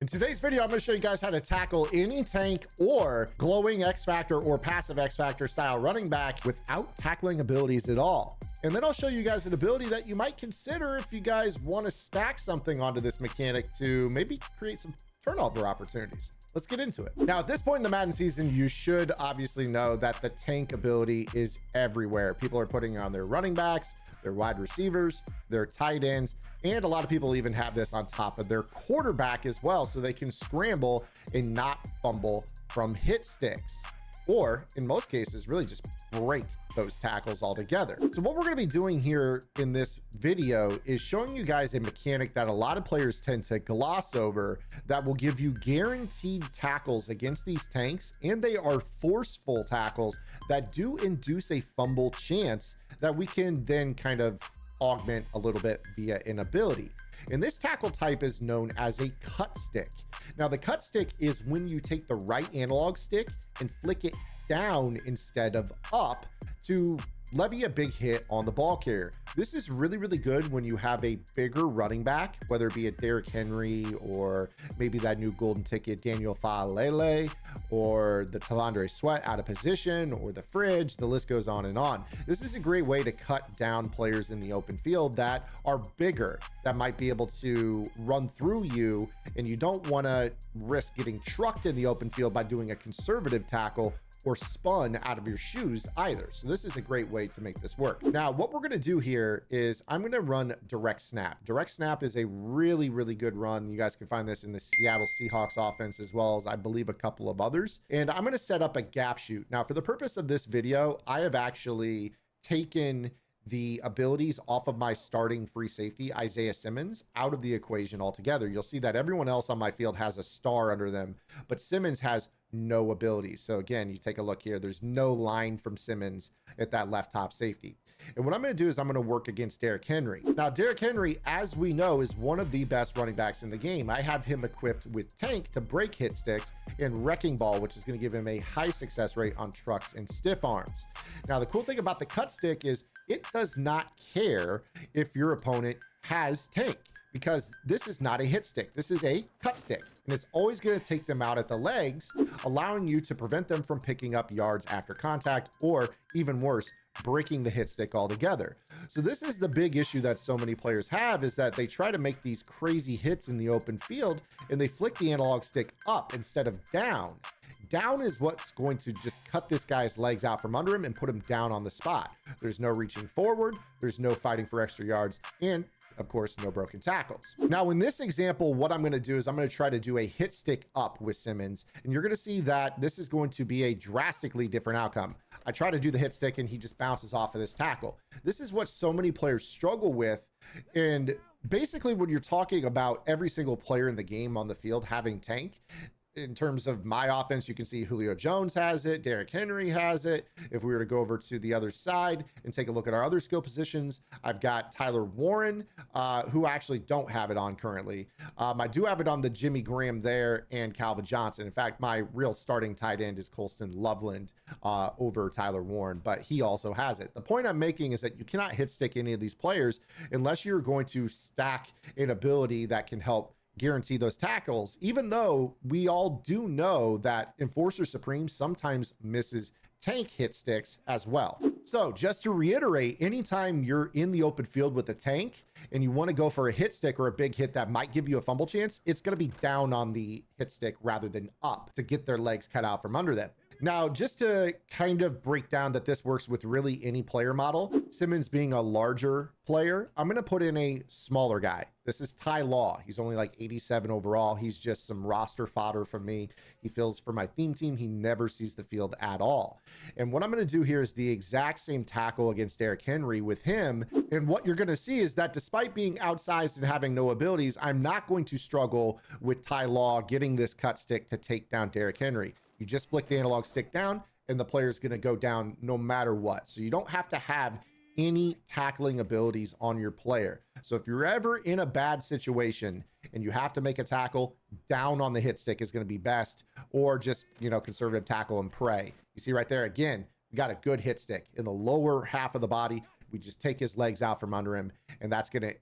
In today's video, I'm going to show you guys how to tackle any tank or glowing X Factor or passive X Factor style running back without tackling abilities at all. And then I'll show you guys an ability that you might consider if you guys want to stack something onto this mechanic to maybe create some turnover opportunities. Let's get into it. Now, at this point in the Madden season, you should obviously know that the tank ability is everywhere. People are putting it on their running backs, their wide receivers, their tight ends, and a lot of people even have this on top of their quarterback as well, so they can scramble and not fumble from hit sticks, or in most cases, really just break those tackles altogether. So what we're going to be doing here in this video is showing you guys a mechanic that a lot of players tend to gloss over that will give you guaranteed tackles against these tanks, and they are forceful tackles that do induce a fumble chance that we can then kind of augment a little bit via an ability. And this tackle type is known as a cut stick. Now, the cut stick is when you take the right analog stick and flick it down instead of up to levy a big hit on the ball carrier. This is really, really good when you have a bigger running back, whether it be a Derrick Henry or maybe that new golden ticket Daniel Faalele or the Talandre Sweat out of position or the fridge. The list goes on and on. This is a great way to cut down players in the open field that are bigger, that might be able to run through you, and you don't want to risk getting trucked in the open field by doing a conservative tackle or spun out of your shoes either. So this is a great way to make this work. Now, what we're gonna do here is I'm gonna run direct snap. Direct snap is a really, really good run. You guys can find this in the Seattle Seahawks offense, as well as I believe a couple of others. And I'm gonna set up a gap shoot. Now, for the purpose of this video, I have actually taken the abilities off of my starting free safety, Isaiah Simmons, out of the equation altogether. You'll see that everyone else on my field has a star under them, but Simmons has no abilities. So again, you take a look here, there's no line from Simmons at that left top safety. And what I'm going to do is I'm going to work against Derrick Henry. Now, Derrick Henry, as we know, is one of the best running backs in the game. I have him equipped with tank to break hit sticks and wrecking ball, which is going to give him a high success rate on trucks and stiff arms. Now, the cool thing about the cut stick is it does not care if your opponent has tank, because this is not a hit stick. This is a cut stick, and it's always going to take them out at the legs, allowing you to prevent them from picking up yards after contact, or even worse, breaking the hit stick altogether. So this is the big issue that so many players have, is that they try to make these crazy hits in the open field and they flick the analog stick up instead of down. Down is what's going to just cut this guy's legs out from under him and put him down on the spot. There's no reaching forward, there's no fighting for extra yards, and of course, no broken tackles. Now, in this example, what I'm going to do is I'm going to try to do a hit stick up with Simmons, and you're going to see that this is going to be a drastically different outcome. I try to do the hit stick and he just bounces off of this tackle. This is what so many players struggle with. And basically, when you're talking about every single player in the game on the field having tank, in terms of my offense, you can see Julio Jones has it, Derrick Henry has it. If we were to go over to the other side and take a look at our other skill positions, I've got Tyler Warren, who I actually don't have it on currently. I do have it on the Jimmy Graham there and Calvin Johnson. In fact, my real starting tight end is Colston Loveland over Tyler Warren, but he also has it. The point I'm making is that you cannot hit stick any of these players unless you're going to stack an ability that can help guarantee those tackles, even though we all do know that Enforcer Supreme sometimes misses tank hit sticks as well. So just to reiterate, anytime you're in the open field with a tank and you want to go for a hit stick or a big hit that might give you a fumble chance, it's going to be down on the hit stick rather than up to get their legs cut out from under them. Now, just to kind of break down that this works with really any player model, Simmons being a larger player, I'm going to put in a smaller guy. This is Ty Law. He's only like 87 overall. He's just some roster fodder for me. He fills for my theme team. He never sees the field at all. And what I'm going to do here is the exact same tackle against Derrick Henry with him. And what you're going to see is that despite being outsized and having no abilities, I'm not going to struggle with Ty Law getting this cut stick to take down Derrick Henry. You just flick the analog stick down and the player's going to go down no matter what. So you don't have to have any tackling abilities on your player. So if you're ever in a bad situation and you have to make a tackle, down on the hit stick is going to be best, or just, conservative tackle and pray. You see right there, again, we got a good hit stick in the lower half of the body. We just take his legs out from under him, and that's going to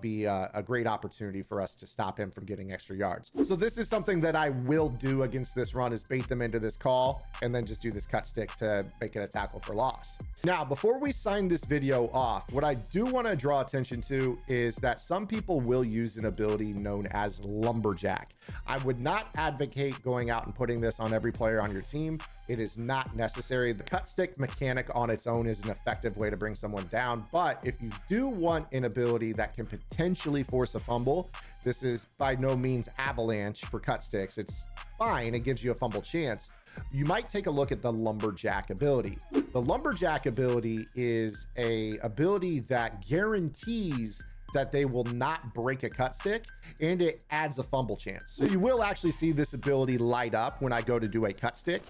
be a great opportunity for us to stop him from getting extra yards. So this is something that I will do against this run, is bait them into this call and then just do this cut stick to make it a tackle for loss. Now, before we sign this video off, what I do want to draw attention to is that some people will use an ability known as lumberjack. I would not advocate going out and putting this on every player on your team. It is not necessary. The cut stick mechanic on its own is an effective way to bring someone down. But if you do want an ability that can potentially force a fumble, this is by no means avalanche for cut sticks. It's fine. It gives you a fumble chance. You might take a look at the lumberjack ability. The lumberjack ability is a ability that guarantees that they will not break a cut stick, and it adds a fumble chance. So you will actually see this ability light up when I go to do a cut stick.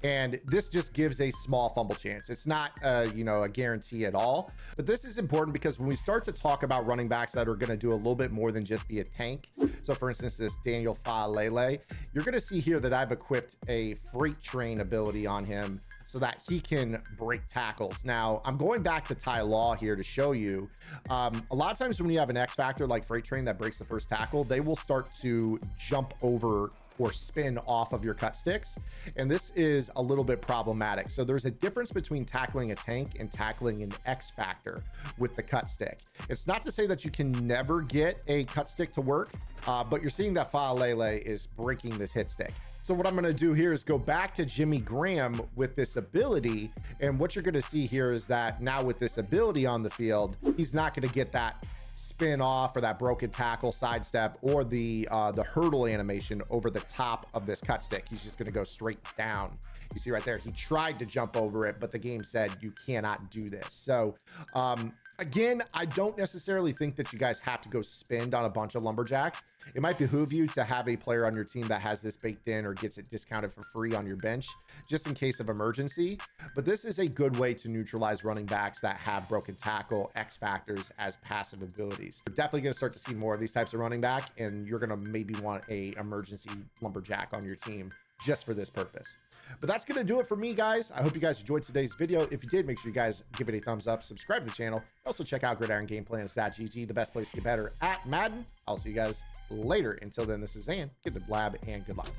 And this just gives a small fumble chance. It's not a guarantee at all, but this is important because when we start to talk about running backs that are going to do a little bit more than just be a tank. So for instance, this Daniel Falele, you're going to see here that I've equipped a freight train ability on him so that he can break tackles. Now, I'm going back to Ty Law here to show you, a lot of times when you have an X factor like freight train that breaks the first tackle, they will start to jump over or spin off of your cut sticks. And this is a little bit problematic. So there's a difference between tackling a tank and tackling an X factor with the cut stick. It's not to say that you can never get a cut stick to work, but you're seeing that Falele is breaking this hit stick. So what I'm going to do here is go back to Jimmy Graham with this ability. And what you're going to see here is that now with this ability on the field, he's not going to get that spin off or that broken tackle sidestep or the hurdle animation over the top of this cut stick. He's just going to go straight down. You see right there, he tried to jump over it, but the game said you cannot do this. So again, I don't necessarily think that you guys have to go spend on a bunch of lumberjacks. It might behoove you to have a player on your team that has this baked in or gets it discounted for free on your bench, just in case of emergency. But this is a good way to neutralize running backs that have broken tackle, X factors as passive abilities. We're definitely going to start to see more of these types of running back, and you're going to maybe want a emergency lumberjack on your team just for this purpose. But that's going to do it for me, guys. I hope you guys enjoyed today's video. If you did, make sure you guys give it a thumbs up, subscribe to the channel. Also check out gridirongameplans.gg, the best place to get better at Madden. I'll see you guys later. Until then, this is Zan. Get the blab and good luck.